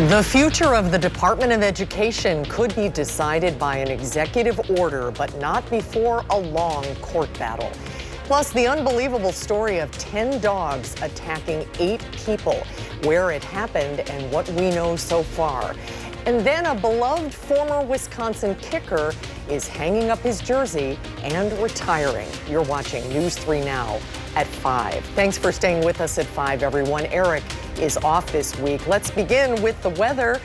The future of the Department of Education could be decided by an executive order, but not before a long court battle. Plus, the unbelievable story of 10 dogs attacking 8 people, where it happened and what we know so far. And then a beloved former Wisconsin kicker is hanging up his jersey and retiring. You're watching News 3 Now at 5. Thanks for staying with us at 5, everyone. Eric is off this week. Let's begin with the weather.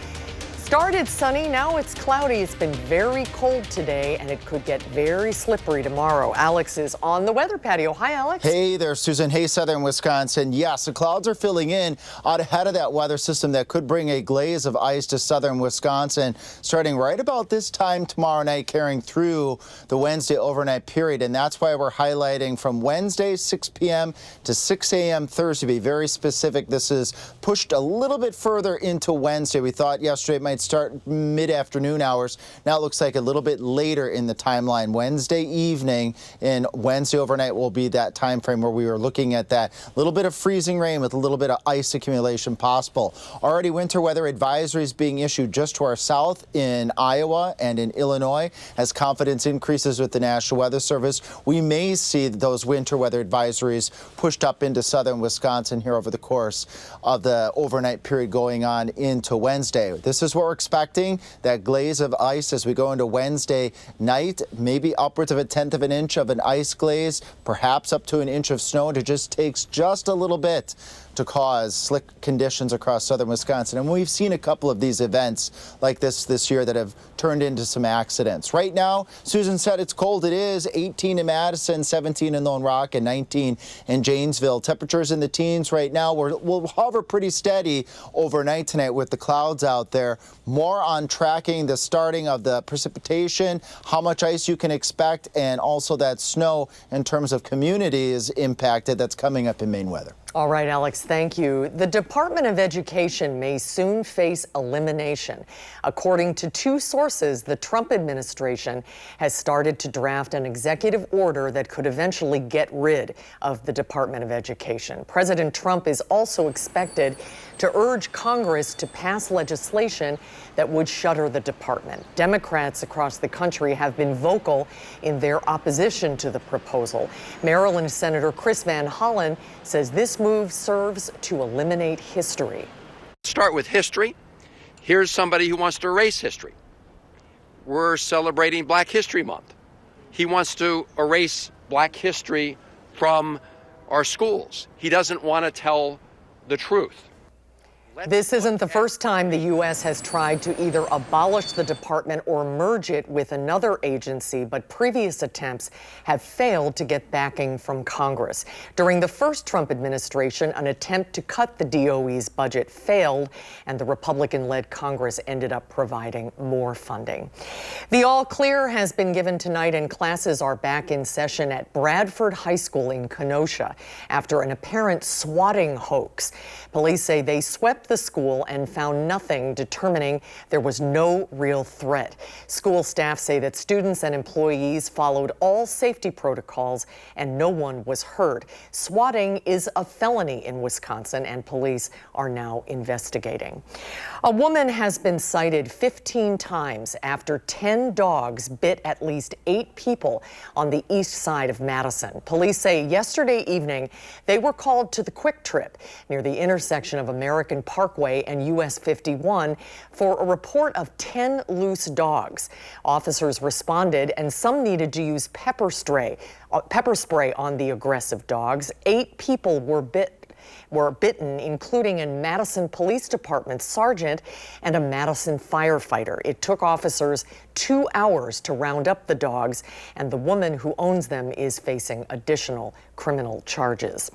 Started sunny, now it's cloudy. It's been very cold today, and it could get very slippery tomorrow. Alex is on the weather patio. Hi, Alex. Hey there, Susan. Hey, southern Wisconsin. Yes, the clouds are filling in out ahead of that weather system that could bring a glaze of ice to southern Wisconsin starting right about this time tomorrow night, carrying through the Wednesday overnight period. And that's why we're highlighting from Wednesday, 6 p.m. to 6 a.m. Thursday. Be very specific. This is pushed a little bit further into Wednesday. We thought yesterday it might start mid-afternoon hours. Now it looks like a little bit later in the timeline. Wednesday evening and Wednesday overnight will be that time frame where we were looking at that little bit of freezing rain with a little bit of ice accumulation possible. Already winter weather advisories being issued just to our south in Iowa and in Illinois. As confidence increases with the National Weather Service, we may see those winter weather advisories pushed up into southern Wisconsin here over the course of the overnight period going on into Wednesday. This is what we're expecting, that glaze of ice as we go into Wednesday night, maybe upwards of 1/10 of an inch of an ice glaze, perhaps up to an inch of snow. It just takes just a little bit to cause slick conditions across southern Wisconsin. And we've seen a couple of these events like this year that have turned into some accidents. Right now, Susan said it's cold. It is 18 in Madison, 17 in Lone Rock, and 19 in Janesville. Temperatures in the teens right now. We'll hover pretty steady overnight tonight with the clouds out there. More on tracking the starting of the precipitation, how much ice you can expect, and also that snow in terms of communities impacted that's coming up in Maine weather. All right, Alex, thank you. The Department of Education may soon face elimination. According to 2 sources, the Trump administration has started to draft an executive order that could eventually get rid of the Department of Education. President Trump is also expected to urge Congress to pass legislation that would shutter the department. Democrats across the country have been vocal in their opposition to the proposal. Maryland Senator Chris Van Hollen says this move serves to eliminate history. Start with history. Here's somebody who wants to erase history. We're celebrating Black History Month. He wants to erase Black history from our schools. He doesn't want to tell the truth. This isn't the first time the U.S. has tried to either abolish the department or merge it with another agency, but previous attempts have failed to get backing from Congress. During the first Trump administration, an attempt to cut the DOE's budget failed, and the Republican-led Congress ended up providing more funding. The all clear has been given tonight, and classes are back in session at Bradford High School in Kenosha after an apparent swatting hoax. Police say they swept the school and found nothing, determining there was no real threat. School staff say that students and employees followed all safety protocols and no one was hurt. Swatting is a felony in Wisconsin, and police are now investigating. A woman has been cited 15 times after 10 dogs bit at least 8 people on the east side of Madison. Police say yesterday evening they were called to the Quick Trip near the intersection of American Parkway and US 51 for a report of 10 loose dogs. Officers responded, and some needed to use pepper spray on the aggressive dogs. 8 people were bitten, including a Madison Police Department sergeant and a Madison firefighter. It took officers 2 hours to round up the dogs, and the woman who owns them is facing additional criminal charges.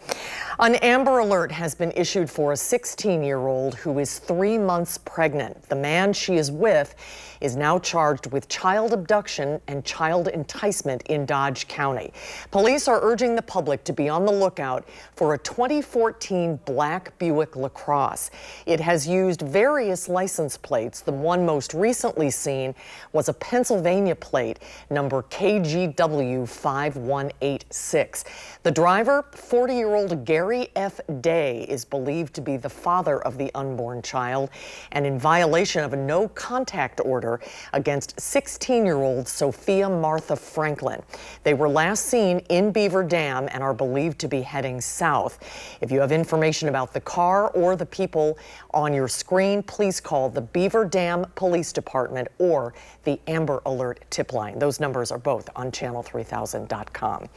An Amber Alert has been issued for a 16-year-old who is 3 months pregnant. The man she is with is now charged with child abduction and child enticement in Dodge County. Police are urging the public to be on the lookout for a 2014 2016 black Buick LaCrosse. It has used various license plates. The one most recently seen was a Pennsylvania plate, number KGW 5186. The driver, 40-year-old Gary F. Day, is believed to be the father of the unborn child and in violation of a no-contact order against 16-year-old Sophia Martha Franklin. They were last seen in Beaver Dam and are believed to be heading south. If you have information about the car or the people on your screen, please call the Beaver Dam Police Department or the Amber Alert tip line. Those numbers are both on channel3000.com.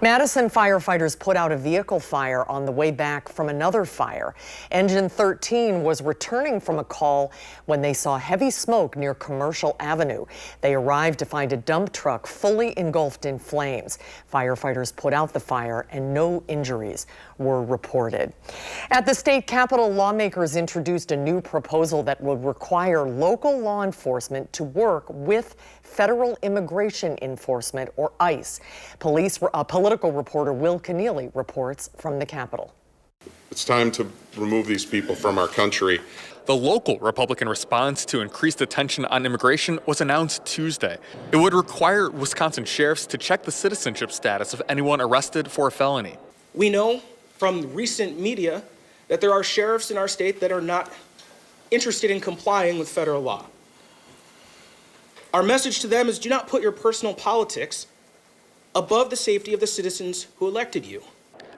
Madison firefighters put out a vehicle fire on the way back from another fire. Engine 13 was returning from a call when they saw heavy smoke near Commercial Avenue. They arrived to find a dump truck fully engulfed in flames. Firefighters put out the fire and no injuries were reported. At the state capitol, lawmakers introduced a new proposal that would require local law enforcement to work with Federal Immigration Enforcement, or ICE. Political reporter Will Keneally reports from the Capitol. It's time to remove these people from our country. The local Republican response to increased attention on immigration was announced Tuesday. It would require Wisconsin sheriffs to check the citizenship status of anyone arrested for a felony. We know from recent media that there are sheriffs in our state that are not interested in complying with federal law. Our message to them is do not put your personal politics above the safety of the citizens who elected you.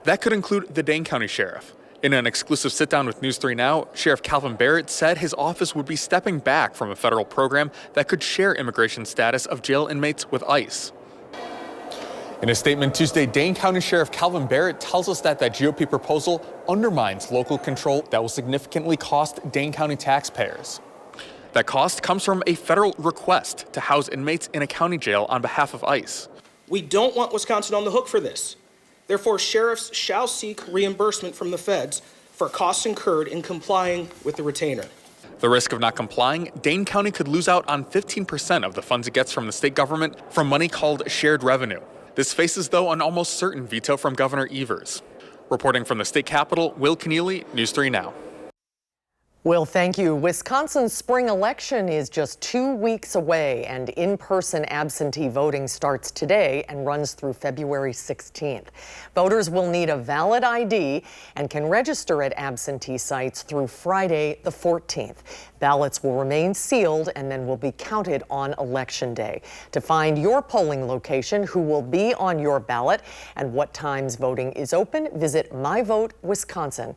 That could include the Dane County Sheriff. In an exclusive sit-down with News 3 Now, Sheriff Calvin Barrett said his office would be stepping back from a federal program that could share immigration status of jail inmates with ICE. In a statement Tuesday, Dane County Sheriff Calvin Barrett tells us that GOP proposal undermines local control that will significantly cost Dane County taxpayers. That cost comes from a federal request to house inmates in a county jail on behalf of ICE. We don't want Wisconsin on the hook for this. Therefore, sheriffs shall seek reimbursement from the feds for costs incurred in complying with the retainer. The risk of not complying, Dane County could lose out on 15% of the funds it gets from the state government from money called shared revenue. This faces, though, an almost certain veto from Governor Evers. Reporting from the state capitol, Will Keneally, News 3 Now. Will, thank you. Wisconsin's spring election is just 2 weeks away, and in-person absentee voting starts today and runs through February 16th. Voters will need a valid ID and can register at absentee sites through Friday the 14th. Ballots will remain sealed and then will be counted on Election Day. To find your polling location, who will be on your ballot, and what times voting is open, visit myvotewisconsin.gov.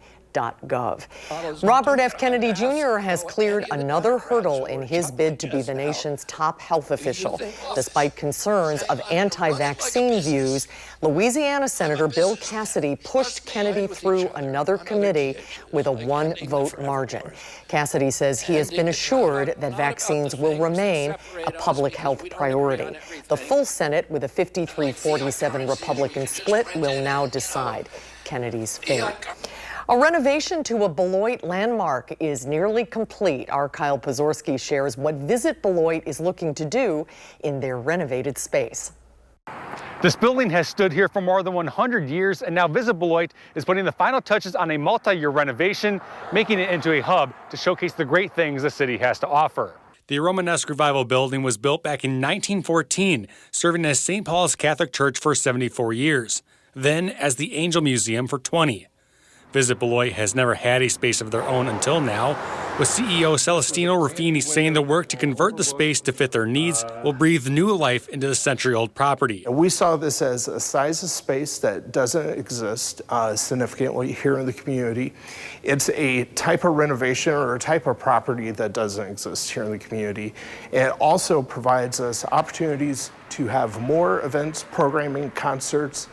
Robert F. Kennedy Jr. has cleared another hurdle in his bid to be the nation's top health official. Despite concerns of anti-vaccine views, Louisiana Senator Bill Cassidy pushed Kennedy through another committee with a one-vote margin. Cassidy says he has been assured that vaccines will remain a public health priority. The full Senate, with a 53-47 Republican split, will now decide Kennedy's fate. A renovation to a Beloit landmark is nearly complete. Our Kyle Pozorski shares what Visit Beloit is looking to do in their renovated space. This building has stood here for more than 100 years, and now Visit Beloit is putting the final touches on a multi-year renovation, making it into a hub to showcase the great things the city has to offer. The Romanesque Revival building was built back in 1914, serving as St. Paul's Catholic Church for 74 years, then as the Angel Museum for 20. Visit Beloit has never had a space of their own until now, with CEO Celestino Ruffini saying the work to convert the space to fit their needs will breathe new life into the century-old property. We saw this as a size of space that doesn't exist significantly here in the community. It's a type of renovation or a type of property that doesn't exist here in the community. It also provides us opportunities to have more events, programming, concerts,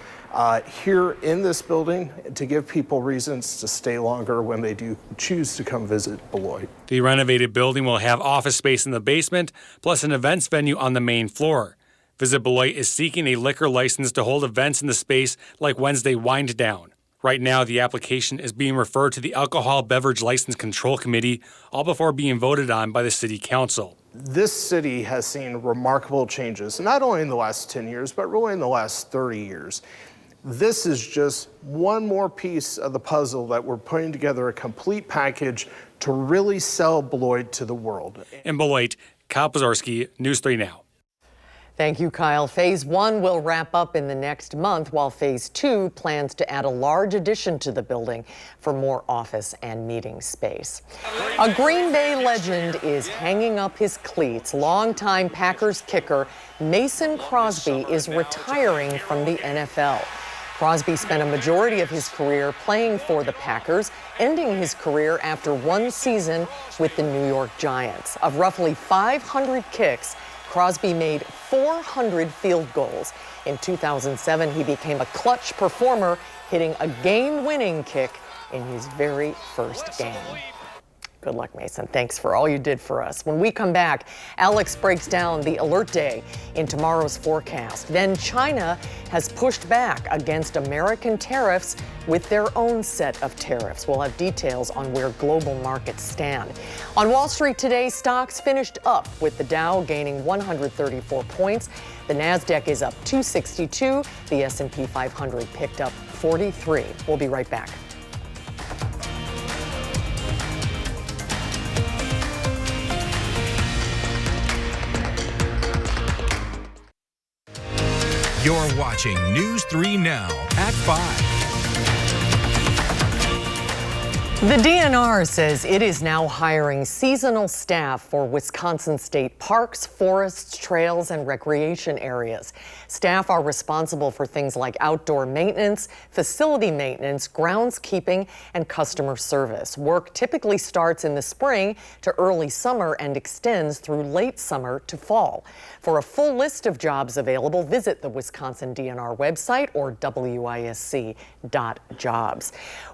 here in this building to give people reasons to stay longer when they do choose to come visit Beloit. The renovated building will have office space in the basement, plus an events venue on the main floor. Visit Beloit is seeking a liquor license to hold events in the space like Wednesday Wind Down. Right now, the application is being referred to the Alcohol Beverage License Control Committee, all before being voted on by the City Council. This city has seen remarkable changes, not only in the last 10 years, but really in the last 30 years. This is just one more piece of the puzzle that we're putting together a complete package to really sell Beloit to the world. In Beloit, Kyle Pazarski, News 3 Now. Thank you, Kyle. Phase 1 will wrap up in the next month, while Phase 2 plans to add a large addition to the building for more office and meeting space. A Green Bay legend is hanging up his cleats. Longtime Packers kicker Mason Crosby is retiring from the NFL. Crosby spent a majority of his career playing for the Packers, ending his career after one season with the New York Giants. Of roughly 500 kicks, Crosby made 400 field goals. In 2007, he became a clutch performer, hitting a game-winning kick in his very first game. Good luck, Mason. Thanks for all you did for us. When we come back, Alex breaks down the alert day in tomorrow's forecast. Then China has pushed back against American tariffs with their own set of tariffs. We'll have details on where global markets stand. On Wall Street today, stocks finished up with the Dow gaining 134 points. The Nasdaq is up 262. The S&P 500 picked up 43. We'll be right back. You're watching News 3 Now at 5. The DNR says it is now hiring seasonal staff for Wisconsin state parks, forests, trails, and recreation areas. Staff are responsible for things like outdoor maintenance, facility maintenance, groundskeeping, and customer service. Work typically starts in the spring to early summer and extends through late summer to fall. For a full list of jobs available, visit the Wisconsin DNR website or wisc.jobs.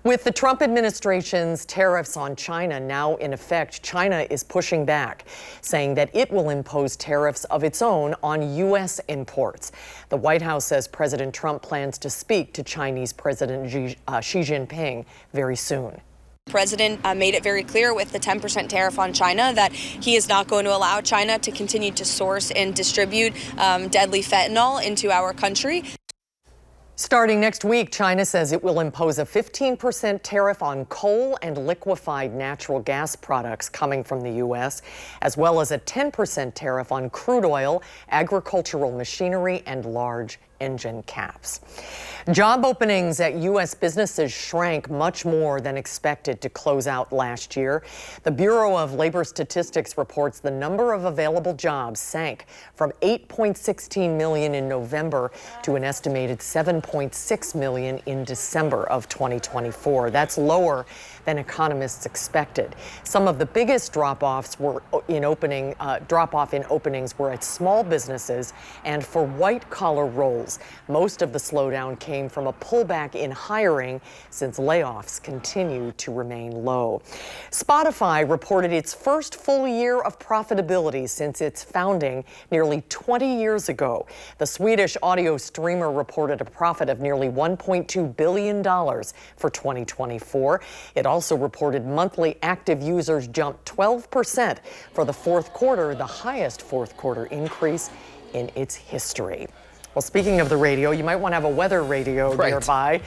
With the Trump administration's tariffs on China now in effect, China is pushing back, saying that it will impose tariffs of its own on U.S. imports. The White House says President Trump plans to speak to Chinese President Xi Jinping very soon. The President made it very clear with the 10% tariff on China that he is not going to allow China to continue to source and distribute deadly fentanyl into our country. Starting next week, China says it will impose a 15% tariff on coal and liquefied natural gas products coming from the U.S., as well as a 10% tariff on crude oil, agricultural machinery, and large engine caps. Job openings at U.S. businesses shrank much more than expected to close out last year. The Bureau of Labor Statistics reports the number of available jobs sank from 8.16 million in November to an estimated 7.6 million in December of 2024. That's lower than economists expected. Some of the biggest drop-off in openings were at small businesses and for white-collar roles. Most of the slowdown came from a pullback in hiring since layoffs continue to remain low. Spotify reported its first full year of profitability since its founding nearly 20 years ago. The Swedish audio streamer reported a profit of nearly $1.2 billion for 2024. It also reported monthly active users jumped 12% for the fourth quarter, the highest fourth quarter increase in its history. Well, speaking of the radio, you might want to have a weather radio nearby.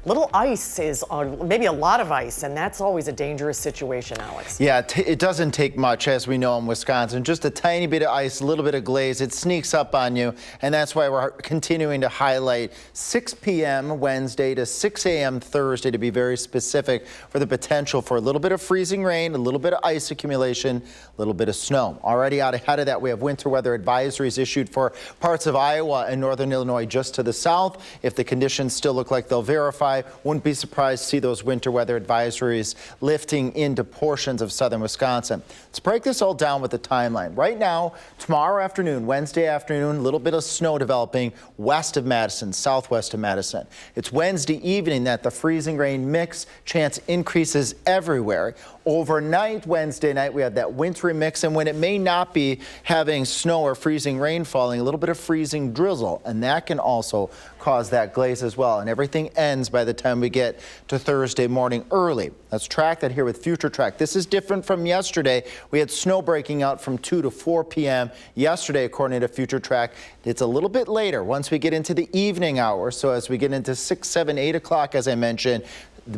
Little ice is on, maybe a lot of ice, and that's always a dangerous situation, Alex. Yeah, it doesn't take much, as we know in Wisconsin. Just a tiny bit of ice, a little bit of glaze. It sneaks up on you, and that's why we're continuing to highlight 6 p.m. Wednesday to 6 a.m. Thursday, to be very specific, for the potential for a little bit of freezing rain, a little bit of ice accumulation, a little bit of snow. Already out ahead of that, we have winter weather advisories issued for parts of Iowa and northern Illinois just to the south. If the conditions still look like they'll verify, wouldn't be surprised to see those winter weather advisories lifting into portions of southern Wisconsin. Let's break this all down with the timeline. Right now, tomorrow afternoon, Wednesday afternoon, a little bit of snow developing west of Madison, southwest of Madison. It's Wednesday evening that the freezing rain mix chance increases everywhere. Overnight, Wednesday night, we have that wintry mix, and when it may not be having snow or freezing rain falling, a little bit of freezing drizzle, and that can also cause that glaze as well. And everything ends by by the time we get to Thursday morning early. Let's track that here with Future Track. This is different from yesterday. We had snow breaking out from 2 to 4 p.m. yesterday, according to Future Track. It's a little bit later once we get into the evening hours. So as we get into 6, 7, 8 o'clock, as I mentioned,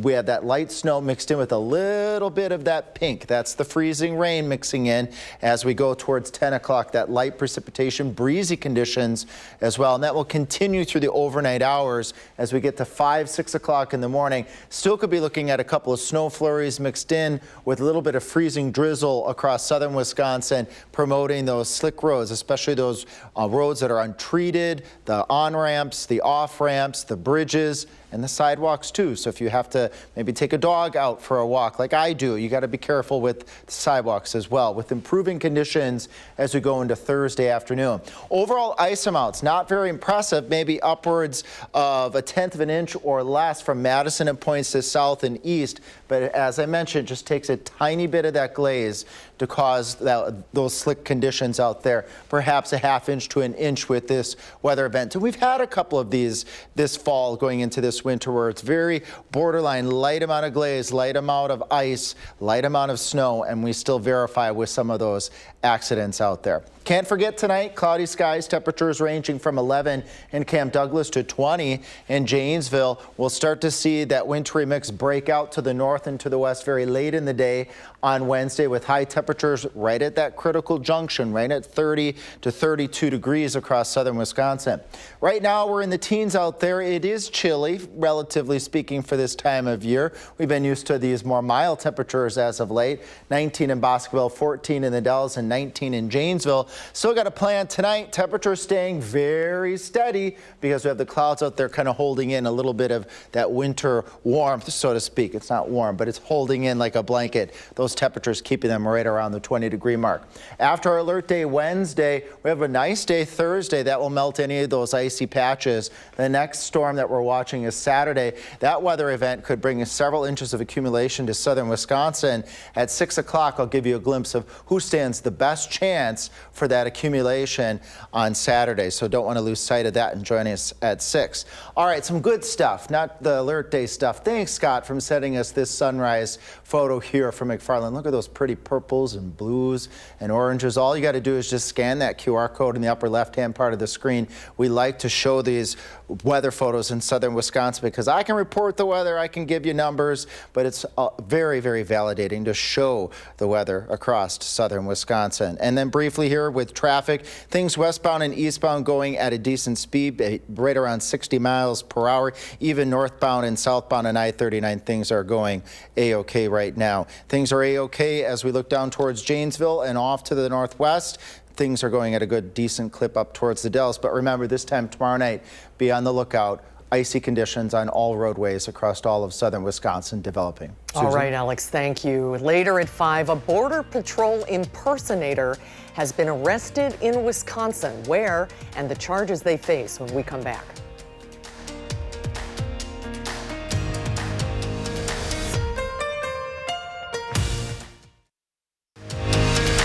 we have that light snow mixed in with a little bit of that pink. That's the freezing rain mixing in as we go towards 10 o'clock. That light precipitation, breezy conditions as well. And that will continue through the overnight hours as we get to 5, 6 o'clock in the morning. Still could be looking at a couple of snow flurries mixed in with a little bit of freezing drizzle across southern Wisconsin, promoting those slick roads, especially those roads that are untreated, the on-ramps, the off-ramps, the bridges, and the sidewalks too. So if you have to maybe take a dog out for a walk like I do, you got to be careful with the sidewalks as well, with improving conditions as we go into Thursday afternoon. Overall ice amounts, not very impressive, maybe upwards of 1/10 of an inch or less from Madison and points to south and east. But as I mentioned, it just takes a tiny bit of that glaze to cause those slick conditions out there, perhaps a 1/2 inch to 1 inch with this weather event. And we've had a couple of these this fall going into this winter where it's very borderline, light amount of glaze, light amount of ice, light amount of snow, and we still verify with some of those accidents out there. Can't forget tonight, cloudy skies, temperatures ranging from 11 in Camp Douglas to 20 in Janesville. We'll start to see that wintry mix break out to the north and to the west very late in the day on Wednesday, with high temperatures right at that critical junction, right at 30 to 32 degrees across southern Wisconsin. Right now, we're in the teens out there. It is chilly, relatively speaking, for this time of year. We've been used to these more mild temperatures as of late. 19 in Boscoville, 14 in the Dells, and 19 in Janesville. Still got a plan tonight. Temperatures staying very steady because we have the clouds out there kind of holding in a little bit of that winter warmth, so to speak. It's not warm, but it's holding in like a blanket. Those temperatures keeping them right around the 20-degree mark. After our alert day Wednesday, we have a nice day Thursday that will melt any of those icy patches. The next storm that we're watching is Saturday. That weather event could bring us several inches of accumulation to southern Wisconsin. At 6 o'clock, I'll give you a glimpse of who stands the best chance for that accumulation on Saturday. So don't want to lose sight of that and join us at 6. All right, some good stuff, not the alert day stuff. Thanks, Scott, for sending us this sunrise photo here from McFarland. Look at those pretty purples and blues and oranges. All you got to do is just scan that QR code in the upper left-hand part of the screen. We like to show these weather photos in southern Wisconsin because I can report the weather, I can give you numbers, but it's very, very validating to show the weather across southern Wisconsin. And then briefly here with traffic, things westbound and eastbound going at a decent speed, right around 60 miles per hour. Even northbound and southbound on I-39, things are going A-OK right now. Things are A-OK as we look down towards Janesville and off to the northwest. Things are going at a good, decent clip up towards the Dells. But remember, this time tomorrow night, be on the lookout. Icy conditions on all roadways across all of southern Wisconsin developing. Susan? All right, Alex, thank you. Later at 5, a Border Patrol impersonator has been arrested in Wisconsin. Where and the charges they face when we come back.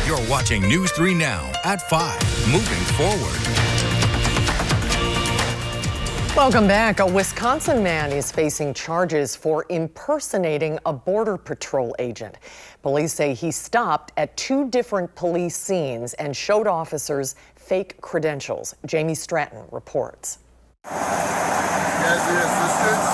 You're watching News 3 Now at 5. Moving forward. Welcome back. A Wisconsin man is facing charges for impersonating a Border Patrol agent. Police say he stopped at 2 different police scenes and showed officers fake credentials. Jamie Stratton reports.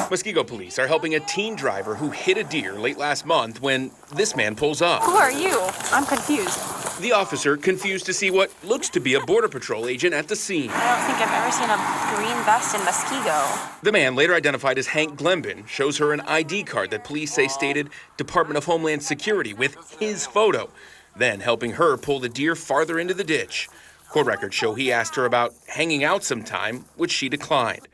Muskego police are helping a teen driver who hit a deer late last month when this man pulls up. Who are you? I'm confused. The officer confused to see what looks to be a Border Patrol agent at the scene. I don't think I've ever seen a green vest in Muskego. The man, later identified as Hank Glenbin, shows her an ID card that police say stated Department of Homeland Security with his photo, then helping her pull the deer farther into the ditch. Court records show he asked her about hanging out sometime, which she declined.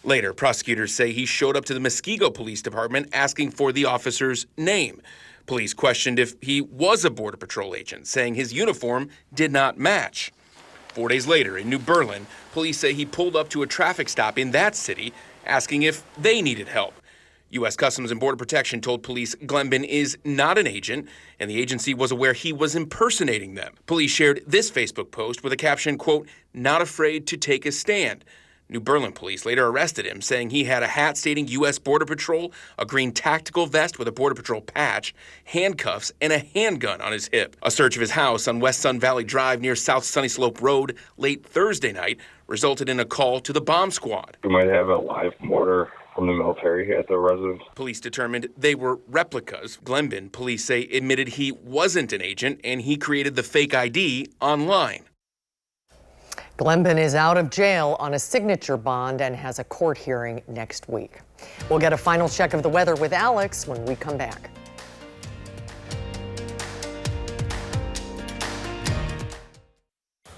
Later, prosecutors say he showed up to the Muskego Police Department asking for the officer's name. Police questioned if he was a Border Patrol agent, saying his uniform did not match. 4 days later, in New Berlin, police say he pulled up to a traffic stop in that city, asking if they needed help. U.S. Customs and Border Protection told police Glenbin is not an agent, and the agency was aware he was impersonating them. Police shared this Facebook post with a caption, quote, "Not afraid to take a stand." New Berlin police later arrested him, saying he had a hat stating U.S. Border Patrol, a green tactical vest with a Border Patrol patch, handcuffs, and a handgun on his hip. A search of his house on West Sun Valley Drive near South Sunny Slope Road late Thursday night resulted in a call to the bomb squad. We might have a live mortar from the military at the residence. Police determined they were replicas. Glenbin, police say, admitted he wasn't an agent and he created the fake ID online. Glenbin is out of jail on a signature bond and has a court hearing next week. We'll get a final check of the weather with Alex when we come back.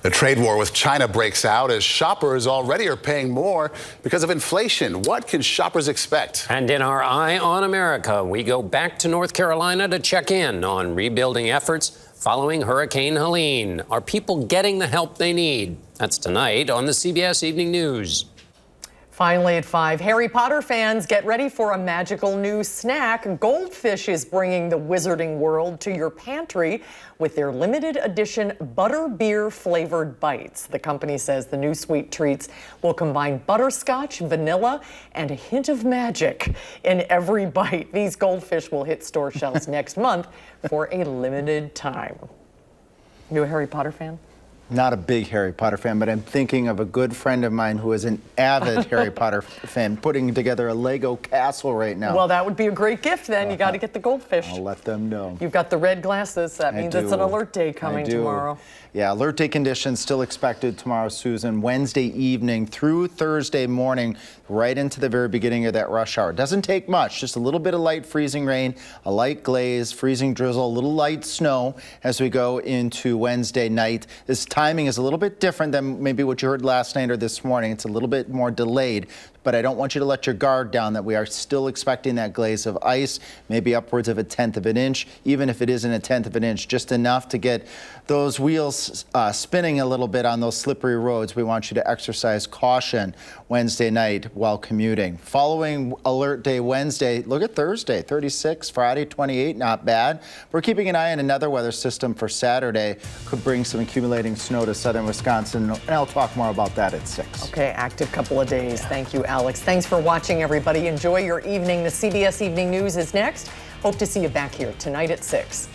The trade war with China breaks out as shoppers already are paying more because of inflation. What can shoppers expect? And in our Eye on America, we go back to North Carolina to check in on rebuilding efforts following Hurricane Helene. Are people getting the help they need? That's tonight on the CBS Evening News. Finally at 5, Harry Potter fans, get ready for a magical new snack. Goldfish is bringing the wizarding world to your pantry with their limited edition butterbeer flavored bites. The company says the new sweet treats will combine butterscotch, vanilla, and a hint of magic in every bite. These goldfish will hit store shelves next month for a limited time. You a Harry Potter fan? Not a big Harry Potter fan, but I'm thinking of a good friend of mine who is an avid Harry Potter fan, putting together a Lego castle right now. Well, that would be a great gift then. You got to get the goldfish. I'll let them know. You've got the red glasses. That means it's an alert day coming tomorrow. Yeah, alert day conditions still expected tomorrow, Susan. Wednesday evening through Thursday morning, right into the very beginning of that rush hour. Doesn't take much, just a little bit of light freezing rain, a light glaze, freezing drizzle, a little light snow as we go into Wednesday night. This timing is a little bit different than maybe what you heard last night or this morning. It's a little bit more delayed, but I don't want you to let your guard down that we are still expecting that glaze of ice, maybe upwards of 1/10 of an inch. Even if it isn't 1/10 of an inch, just enough to get those wheels spinning a little bit on those slippery roads. We want you to exercise caution Wednesday night while commuting. Following alert day Wednesday, look at Thursday, 36, Friday, 28, not bad. We're keeping an eye on another weather system for Saturday. Could bring some accumulating snow to southern Wisconsin, and I'll talk more about that at 6. Okay, active couple of days. Thank you, Alex. Thanks for watching, everybody. Enjoy your evening. The CBS Evening News is next. Hope to see you back here tonight at 6.